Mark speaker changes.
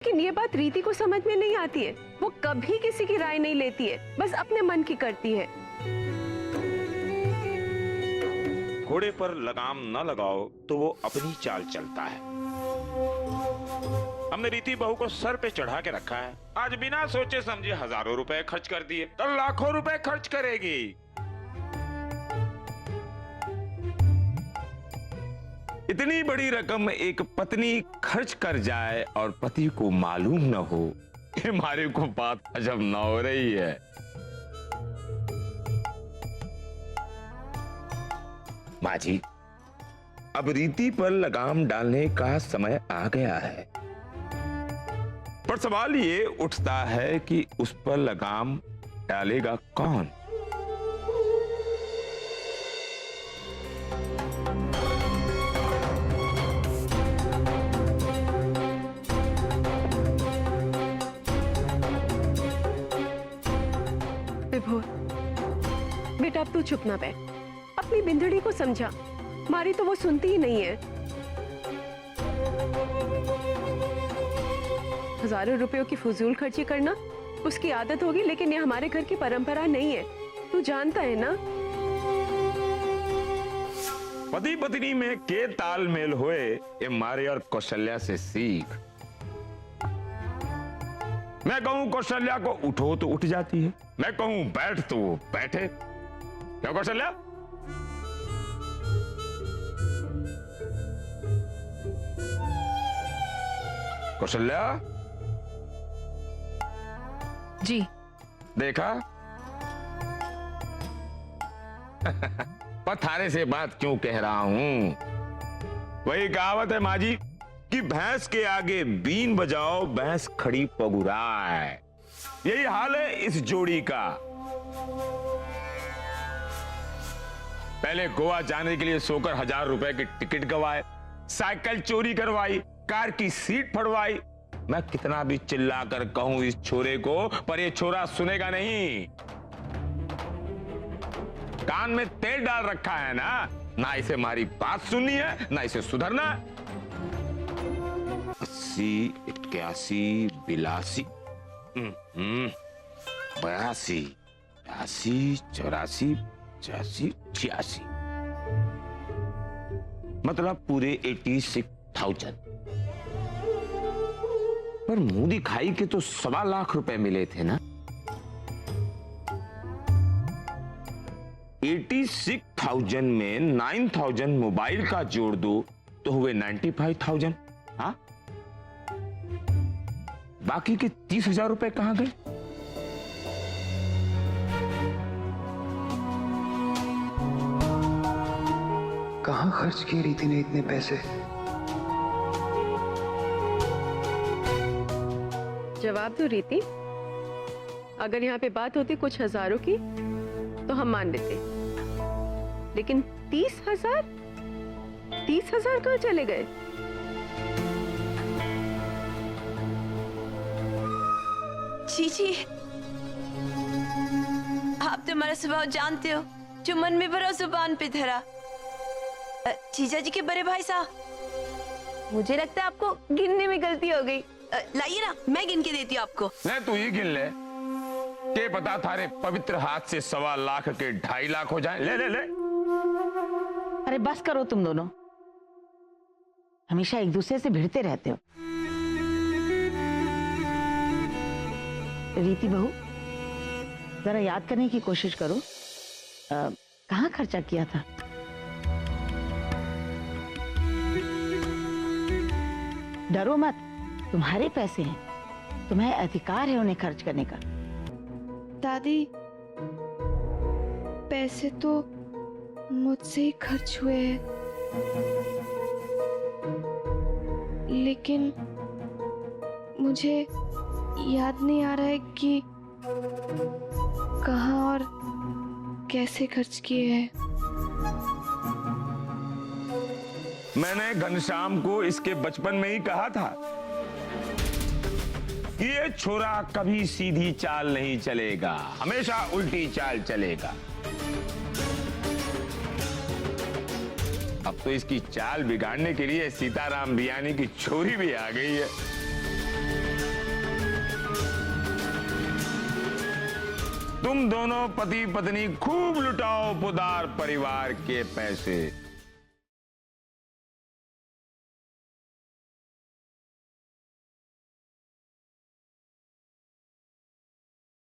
Speaker 1: लेकिन ये बात रीति को समझ में नहीं आती है। वो कभी किसी की राय नहीं लेती है, बस अपने मन की करती है।
Speaker 2: घोड़े पर लगाम न लगाओ तो वो अपनी चाल चलता है। हमने रीति बहू को सर पे चढ़ा के रखा है। आज बिना सोचे समझे हजारों रुपए खर्च कर दिए, कल लाखों रुपए खर्च करेगी। इतनी बड़ी रकम एक पत्नी खर्च कर जाए और पति को मालूम न हो, ये हमारे को बात हजम न हो रही है। माँ जी, अब रीति पर लगाम डालने का समय आ गया है, पर सवाल ये उठता है कि उस पर लगाम डालेगा कौन?
Speaker 1: विभोर, बेटा अब तू चुप ना बैठ, अपनी बिंदड़ी को समझा। मारी तो वो सुनती ही नहीं है। हजारों रुपयों की फजूल खर्ची करना उसकी आदत होगी, लेकिन ये हमारे घर की परंपरा नहीं है, तू जानता है ना।
Speaker 2: पति पत्नी में के तालमेल हुए, ये मारे और कौशल्या से सीख। मैं कहूं कौशल्या को उठो तो उठ जाती है, मैं कहूं बैठ तो वो बैठे। क्या कौशल्या? कौशल्या
Speaker 3: जी।
Speaker 2: देखा पथारे से बात क्यों कह रहा हूं? वही कहावत है माँ जी कि भैंस के आगे बीन बजाओ, भैंस खड़ी पगुराए। यही हाल है इस जोड़ी का। पहले गोवा जाने के लिए सोकर 1000 रुपए की टिकट गवाए, साइकिल चोरी करवाई, कार की सीट फड़वाई। मैं कितना भी चिल्ला कर कहूं इस छोरे को, पर ये छोरा सुनेगा नहीं। कान में तेल डाल रखा है ना इसे हमारी बात सुननी है, ना इसे सुधरना। 80, 81, 82, 82, 83, 84, 85, 86, मतलब पूरे 86,000। पर मुंह दिखाई के तो 1.25 लाख रुपए मिले थे ना। 86,000 में 9,000 मोबाइल का जोड़ दो तो हुए 95,000। हाँ, बाकी के 30,000 रुपए कहां गए?
Speaker 4: कहां खर्च किए रीति ने इतने पैसे?
Speaker 1: जवाब दो रीति। अगर यहाँ पे बात होती कुछ हजारों की तो हम मान लेते, लेकिन 30,000? 30,000 कहाँ चले गए?
Speaker 3: जी, आप तो हमारा स्वभाव जानते हो, जो मन में भरा जुबान पे धरा। जीजा जी के बड़े भाई साहब, मुझे लगता है आपको गिनने में गलती हो गई। लाइए ना, मैं गिन के देती हूँ आपको।
Speaker 2: नहीं, तू ही गिन ले। के पता थारे पवित्र हाथ से 1.25 लाख के 2.5 लाख हो जाए। ले ले ले।
Speaker 5: अरे बस करो तुम दोनों, हमेशा एक दूसरे से भिड़ते रहते हो। रीति बहू, जरा याद करने की कोशिश करो, कहाँ खर्चा किया था? डरो मत, तुम्हारे पैसे हैं, तुम्हें अधिकार है उन्हें खर्च करने का।
Speaker 6: दादी, पैसे तो मुझसे ही खर्च हुए हैं, लेकिन मुझे याद नहीं आ रहा है कि कहाँ और कैसे खर्च किए हैं।
Speaker 2: मैंने घनश्याम को इसके बचपन में ही कहा था कि ये छोरा कभी सीधी चाल नहीं चलेगा, हमेशा उल्टी चाल चलेगा। अब तो इसकी चाल बिगाड़ने के लिए सीताराम बियानी की छोरी भी आ गई है। तुम दोनों पति पत्नी खूब लुटाओ पुदार परिवार के पैसे।